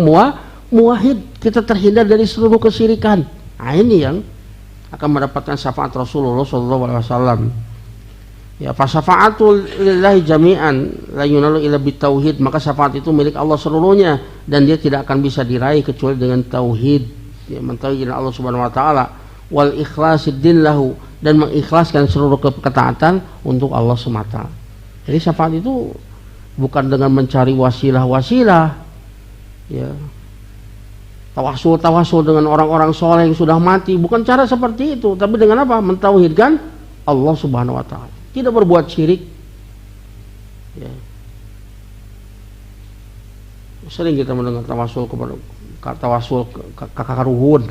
muwahhid. Kita terhindar dari seluruh kesyirikan. Nah, ini yang akan mendapatkan syafaat Rasulullah SAW. Ya, fa syafa'atul lillahi jami'an la yunalu illa bitauhid. Maka syafaat itu milik Allah seluruhnya dan dia tidak akan bisa diraih kecuali dengan tauhid. Ya, mentauhidkan Allah Subhanahu wa taala wal ikhlasiddin lahu, dan mengikhlaskan seluruh ketaatan untuk Allah semata. Jadi syafaat itu bukan dengan mencari wasilah-wasilah, ya, tawasul dengan orang-orang soleh yang sudah mati, bukan cara seperti itu. Tapi dengan apa? Mentauhidkan Allah Subhanahu wa taala, tidak berbuat syirik. Ya. Sering kita mendengar tawasul kepada kakaruhun,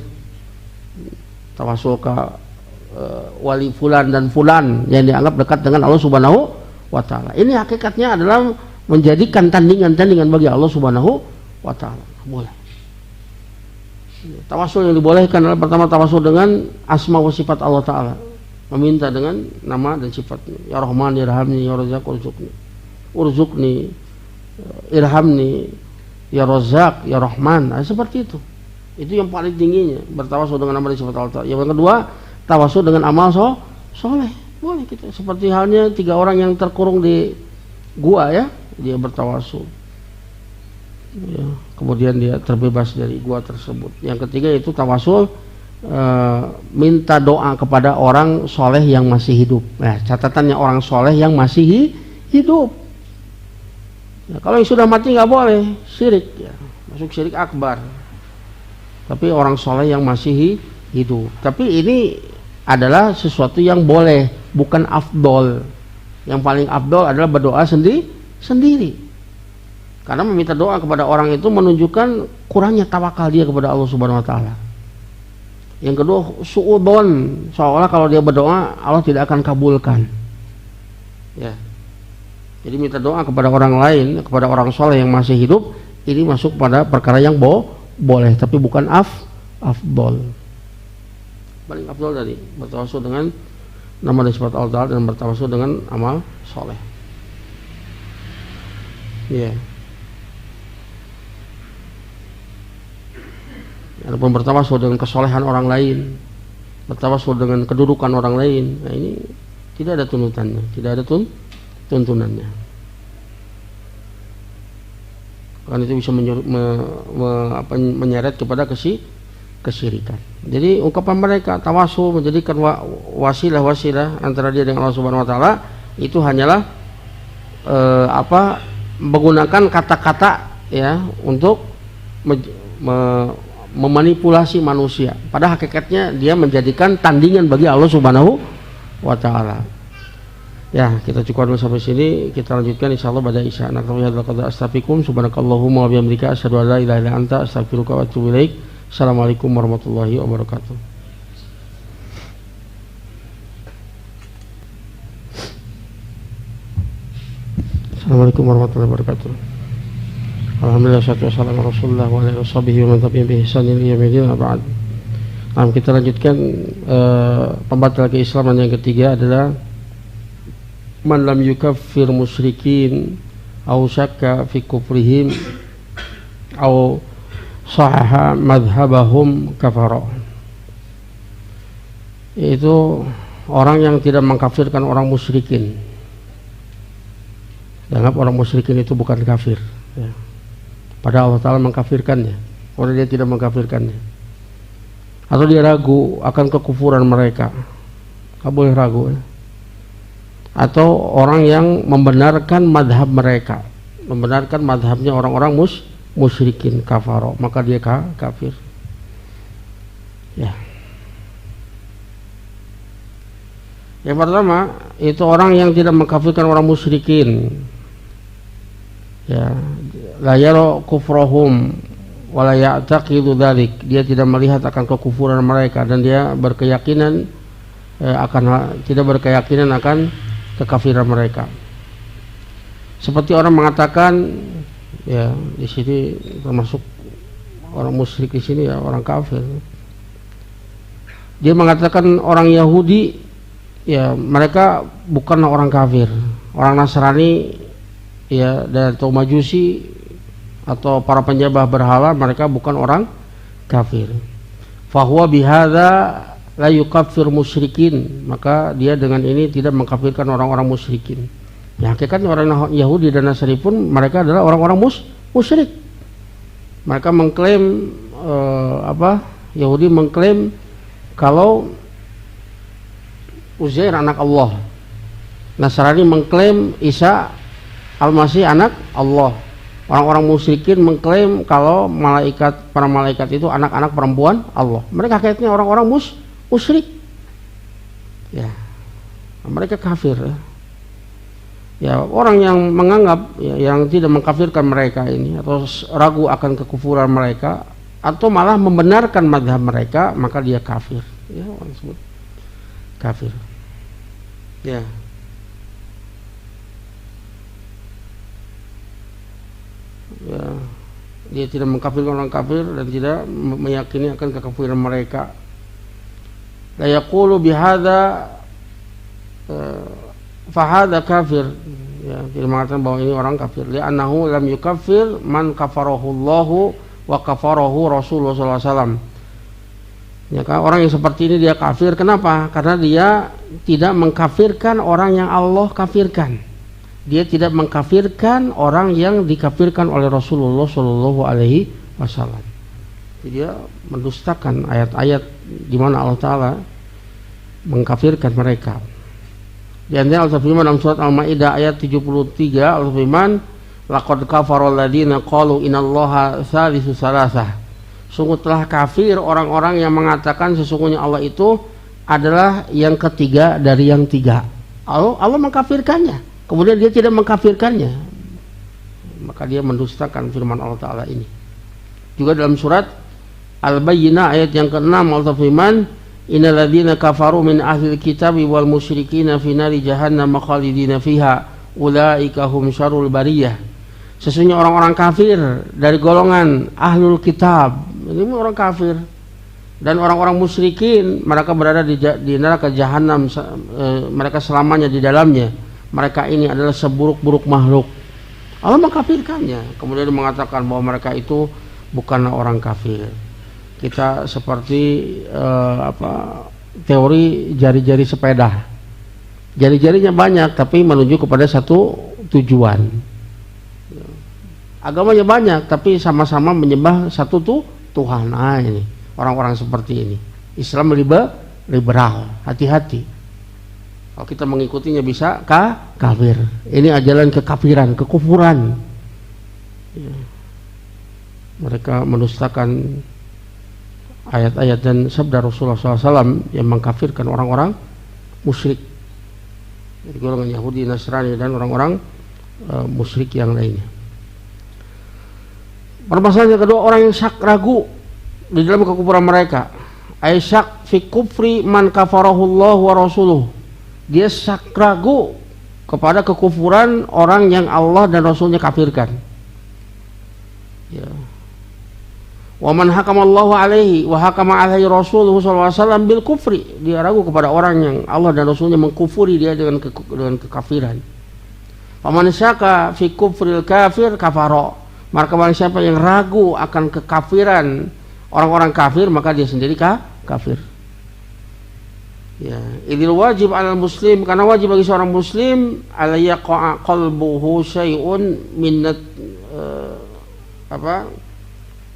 tawasul ke wali fulan dan fulan yang dianggap dekat dengan Allah Subhanahu wa taala. Ini hakikatnya adalah menjadikan tandingan-tandingan bagi Allah Subhanahu wa taala. Boleh. Tawasul yang dibolehkan adalah pertama tawasul dengan asma wa sifat Allah taala. Meminta dengan nama dan sifatnya. Ya Rahman, ya Rahamni, ya Razzaq, urzuqni, irhamni, ya Razzaq, ya Rahman. Nah, seperti itu. Itu yang paling tingginya, bertawasul dengan nama dan sifat Allah taala. Yang kedua, tawasul dengan amal soleh. Boleh kita. Seperti halnya 3 orang yang terkurung di gua, ya, dia bertawasul. Ya, kemudian dia terbebas dari gua tersebut. Yang ketiga itu tawasul minta doa kepada orang soleh yang masih hidup. Nah, catatannya orang soleh yang masih hidup. Nah, kalau yang sudah mati nggak boleh, syirik, ya, masuk syirik akbar. Tapi orang soleh yang masih hidup. Tapi ini adalah sesuatu yang boleh, bukan afdol. Yang paling afdol adalah berdoa sendiri. Karena meminta doa kepada orang itu menunjukkan kurangnya tawakal dia kepada Allah Subhanahu wa taala. Yang kedua, su'udon, seolah kalau dia berdoa Allah tidak akan kabulkan. Ya. Jadi minta doa kepada orang lain, kepada orang soleh yang masih hidup, ini masuk pada perkara yang boleh, tapi bukan afdol. Paling afdol tadi bertawasul dengan nama dan sifat Allah dan bertawasul dengan amal soleh. Ya. Adapun bertawasul dengan kesolehan orang lain, bertawasul dengan kedudukan orang lain, nah ini tidak ada tuntutannya, tidak ada tuntunannya. Karena itu bisa menyeret kepada kesyirikan. Jadi ungkapan mereka tawasul menjadikan wasilah antara dia dengan Allah Subhanahu wa taala itu hanyalah menggunakan kata-kata, ya, untuk memanipulasi manusia. Pada hakikatnya dia menjadikan tandingan bagi Allah Subhanahu wa taala. Ya, kita cukup dulu sampai sini. Kita lanjutkan insyaallah pada isya. Astaghfirukum subhanakallahumma wa bihamdika asyhadu an la ilaha illa anta astaghfiruka wa atubu ilaik. Assalamualaikum warahmatullahi wabarakatuh. Assalamualaikum warahmatullahi wabarakatuh. Alhamdulillah, salatu wassalamu ala Rasulillah wa alihi washabihi wa man tabi'ahum bi ihsan ila yaumil din. Ba'd. Kita lanjutkan pembatal keislaman yang ketiga adalah man lam yukaffir musyrikin aw syakka fi kufrihim aw sahaha madhhabahum kafara. Yaitu orang yang tidak mengkafirkan orang musyrikin. Dianggap orang musyrikin itu bukan kafir, ya. Padahal Allah Ta'ala mengkafirkannya, kalau dia tidak mengkafirkannya. Atau dia ragu akan kekufuran mereka, nggak boleh ragu, ya. Atau orang yang membenarkan madhab mereka, membenarkan madhabnya orang-orang musyrikin kafaro, maka dia kafir. Ya. Yang pertama itu orang yang tidak mengkafirkan orang musyrikin. Ya, la yara kufrahum wa la ya'taqidu dzalik. Dia tidak melihat akan kekufuran mereka dan dia berkeyakinan tidak berkeyakinan akan kekafiran mereka. Seperti orang mengatakan, ya di sini termasuk orang musyrik di sini ya orang kafir. Dia mengatakan orang Yahudi, ya mereka bukanlah orang kafir. Orang Nasrani, ya dan atau Majusi atau para penyembah berhala, mereka bukan orang kafir. Fahuwa bihadza la yukaffir musyrikin, maka dia dengan ini tidak mengkafirkan orang-orang musyrikin. Ya hakikatnya orang Yahudi dan Nasrani pun mereka adalah orang-orang musyrik. Mereka mengklaim Yahudi mengklaim kalau Uzair anak Allah. Nasrani mengklaim Isa Al-Masih anak Allah. Orang-orang musyrikin mengklaim kalau para malaikat itu anak-anak perempuan Allah. Mereka hakikatnya orang-orang musyrik. Ya. Mereka kafir. Ya, orang yang menganggap yang tidak mengkafirkan mereka ini atau ragu akan kekufuran mereka atau malah membenarkan mazhab mereka, maka dia kafir. Ya, orang sebut kafir. Ya. Ya, dia tidak mengkafirkan orang kafir dan tidak meyakini akan kekafiran mereka. La yaqulu bihadza fahadza kafir, ya, tidak mengatakan bahwa ini orang kafir. Li'annahu lam yukaffir man kafarahu Allahu wa kafarahu Rasulullah sallallahu alaihi wasallam. Ya kan, orang yang seperti ini dia kafir. Kenapa? Karena dia tidak mengkafirkan orang yang Allah kafirkan. Dia tidak mengkafirkan orang yang dikafirkan oleh Rasulullah sallallahu alaihi wasallam. Dia mendustakan ayat-ayat di mana Allah Ta'ala mengkafirkan mereka. Di antara Allah firman dalam surat Al-Maidah ayat 73, Allah firman, laqad kafara alladziina qalu innallaha tsalitsu tsalatsah. Sungguh telah kafir orang-orang yang mengatakan sesungguhnya Allah itu adalah yang ketiga dari yang tiga. Allah mengkafirkannya, kemudian dia tidak mengkafirkannya, maka dia mendustakan firman Allah Ta'ala ini. Juga dalam surat Al-Bayyinah ayat yang ke-6 Allah firman, innal ladzina kafaru min ahlil kitabi wal musyrikina fi nari jahannam khalidina fiha ulaika hum syarrul bariyah. Sesungguhnya orang-orang kafir dari golongan ahlul kitab, ini orang kafir, dan orang-orang musyrikin mereka berada di neraka jahanam, mereka selamanya di dalamnya. Mereka ini adalah seburuk-buruk makhluk. Allah mengkafirkannya, kemudian mengatakan bahwa mereka itu bukanlah orang kafir. Kita seperti teori jari-jari sepeda. Jari-jarinya banyak tapi menuju kepada satu tujuan. Agamanya banyak tapi sama-sama menyembah satu Tuhan. Nah, ini orang-orang seperti ini. Islam liberal, hati-hati. Kalau kita mengikutinya bisa kafir. Ini ajaran kekafiran, kekufuran. Mereka mendustakan ayat-ayat dan sabda Rasulullah SAW yang mengkafirkan orang-orang musyrik dari golongan Yahudi, Nasrani dan orang-orang musyrik yang lainnya. Permasalahan yang kedua, orang yang syak ragu di dalam kekufuran mereka. Aisyak fi kufri man kafarahu Allah wa rasuluh. Dia syak ragu kepada kekufuran orang yang Allah dan Rasulnya kafirkan. Ya. Wa man hakamallahu alaihi wa hakama alaihi Rasulullah sallallahu alaihi wasallam bil kufri. Dia ragu kepada orang yang Allah dan Rasulnya mengkufuri dia dengan kekafiran. Wa man syaka fi kufril kafir kafara. Maka barang siapa yang ragu akan kekafiran orang-orang kafir, maka dia sendiri kafir. Ya, idil wajib 'alal muslim, karena wajib bagi seorang muslim ala yaqa qalbuhu syai'un min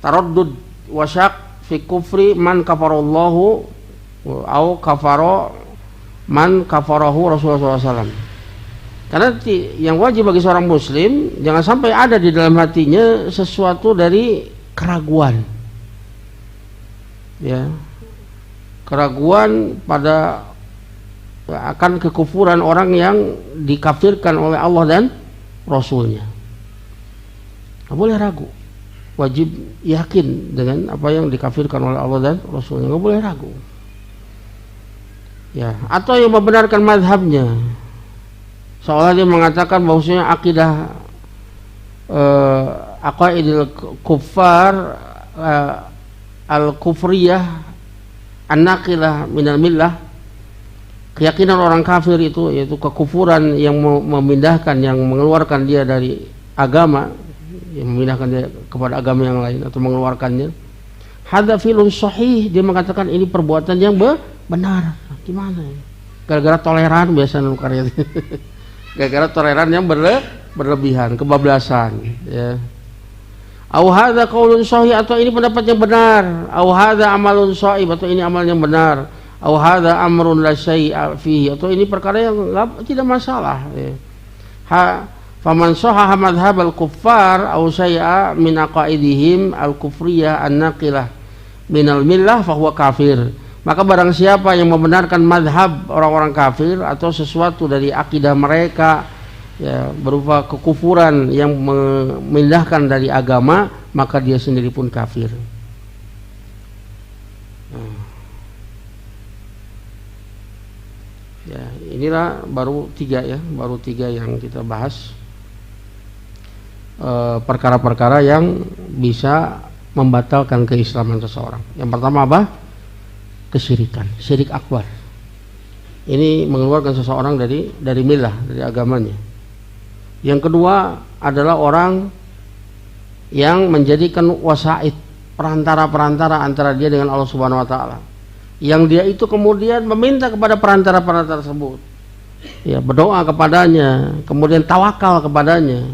taraddud wa syak fi kufri man kafarallahu au kafara man kafarahu Rasulullah SAW. Karena yang wajib bagi seorang muslim jangan sampai ada di dalam hatinya sesuatu dari keraguan. Ya. Keraguan pada akan kekufuran orang yang dikafirkan oleh Allah dan Rasulnya. Nggak boleh ragu, wajib yakin dengan apa yang dikafirkan oleh Allah dan Rasulnya, nggak boleh ragu. Ya, atau yang membenarkan mazhabnya, seolah dia mengatakan bahwasanya akidah aqaidil kuffar al-kufriyah an-naqilah minal millah, keyakinan orang kafir itu yaitu kekufuran yang memindahkan, yang mengeluarkan dia dari agama, yang memindahkan dia kepada agama yang lain atau mengeluarkannya. Hadza filun sahih, dia mengatakan ini perbuatan yang benar. Gimana ya? Gara-gara toleran biasanya karya. Gara-gara toleran yang berlebihan, kebablasan, ya. Au hadza qaulun sahih, atau ini pendapat yang benar. Au hadza amalun sha'ib, atau ini amal yang benar. Au hadza amrun la syai'a fihi, atau ini perkara yang tidak masalah, ya. Faman sahaha madhhabal kuffar aw syai'a min aqaidihim al-kufriyah an-naqilah minal millah fa huwa kafir. Maka barang siapa yang membenarkan madhab orang-orang kafir atau sesuatu dari akidah mereka, ya, berupa kekufuran yang memindahkan dari agama, maka dia sendiri pun kafir. Ya, inilah baru tiga yang kita bahas, perkara-perkara yang bisa membatalkan keislaman seseorang. Yang pertama apa? Kesyirikan, syirik akbar. Ini mengeluarkan seseorang dari millah, dari agamanya. Yang kedua adalah orang yang menjadikan wasaid, perantara-perantara antara dia dengan Allah Subhanahu wa taala. Yang dia itu kemudian meminta kepada perantara-perantara tersebut. Ya, berdoa kepadanya, kemudian tawakal kepadanya,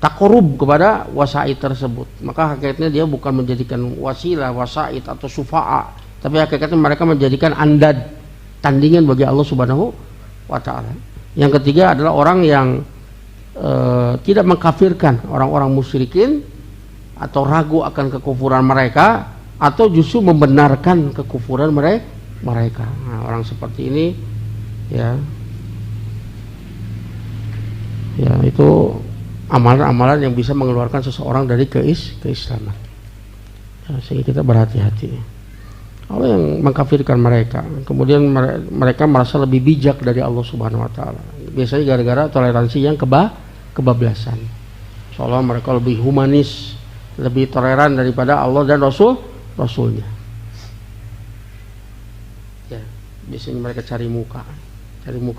takorub kepada wasaid tersebut. Maka hakikatnya dia bukan menjadikan wasilah, wasaid atau syufa'a, tapi hakikatnya mereka menjadikan andad, tandingan bagi Allah Subhanahu wa taala. Yang ketiga adalah orang yang tidak mengkafirkan orang-orang musyrikin atau ragu akan kekufuran mereka, atau justru membenarkan kekufuran mereka. Nah, orang seperti ini ya itu amalan-amalan yang bisa mengeluarkan seseorang dari keislaman. Ya, sehingga kita berhati-hati. Allah yang mengkafirkan mereka, kemudian mereka merasa lebih bijak dari Allah Subhanahu wa taala. Biasanya gara-gara toleransi yang kebablasan. Seolah mereka lebih humanis, lebih toleran daripada Allah dan Rasulnya. Ya, biasanya mereka cari muka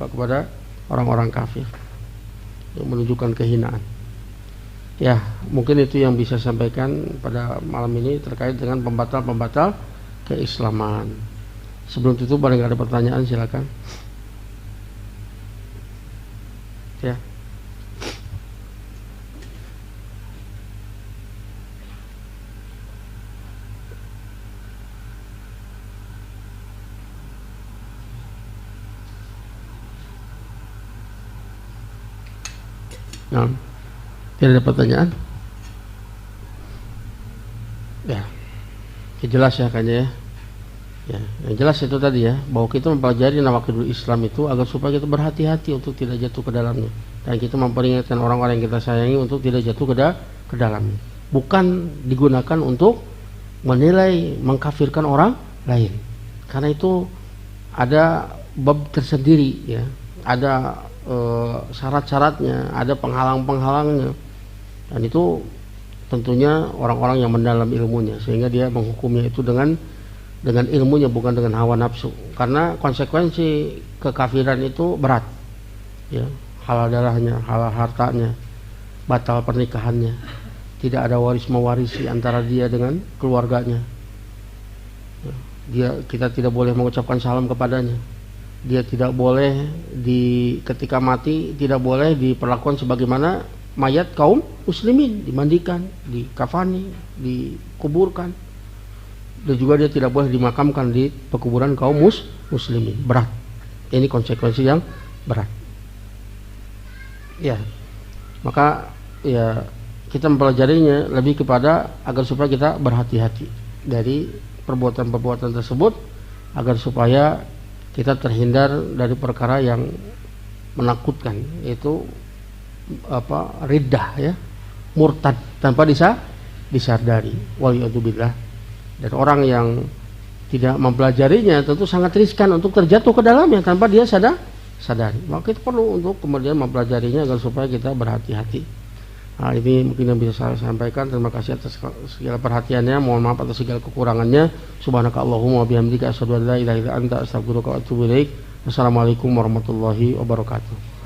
kepada orang-orang kafir, yang menunjukkan kehinaan. Ya, mungkin itu yang bisa saya sampaikan pada malam ini terkait dengan pembatal keislaman. Sebelum itu barangkali ada pertanyaan, silakan. Ya. Nah, tidak ada pertanyaan? Ya. Jelas ya kayaknya ya. Ya, yang jelas itu tadi ya, bahwa kita mempelajari nawaqidul Islam itu agar supaya kita berhati-hati untuk tidak jatuh ke dalamnya, dan kita memperingatkan orang-orang yang kita sayangi untuk tidak jatuh ke dalamnya. Bukan digunakan untuk menilai, mengkafirkan orang lain, karena itu ada bab tersendiri ya, ada syarat-syaratnya, ada penghalang-penghalangnya, dan itu tentunya orang-orang yang mendalam ilmunya, sehingga dia menghukumnya itu dengan ilmunya, bukan dengan hawa nafsu. Karena konsekuensi kekafiran itu berat ya, halal darahnya, halal hartanya, batal pernikahannya, tidak ada waris mewarisi antara dia dengan keluarganya ya. Kita tidak boleh mengucapkan salam kepadanya, dia tidak boleh ketika mati tidak boleh diperlakukan sebagaimana mayat kaum muslimin, dimandikan, dikafani, dikuburkan, dan juga dia tidak boleh dimakamkan di pekuburan kaum muslimin. Berat, ini konsekuensi yang berat. Ya, maka ya kita mempelajarinya lebih kepada agar supaya kita berhati-hati dari perbuatan-perbuatan tersebut, agar supaya kita terhindar dari perkara yang menakutkan, yaitu riddah, ya, murtad tanpa disadari, waliyadzubillah. Dan orang yang tidak mempelajarinya tentu sangat riskan untuk terjatuh ke dalamnya tanpa dia sadari. Maka kita perlu untuk kemudian mempelajarinya agar supaya kita berhati-hati. Nah, ini mungkin yang bisa saya sampaikan. Terima kasih atas segala perhatiannya. Mohon maaf atas segala kekurangannya. Subhanakallahumma wa bihamdika asyhadu an la ilaha illa anta astaghfiruka wa atubu ilaik. Wassalamualaikum warahmatullahi wabarakatuh.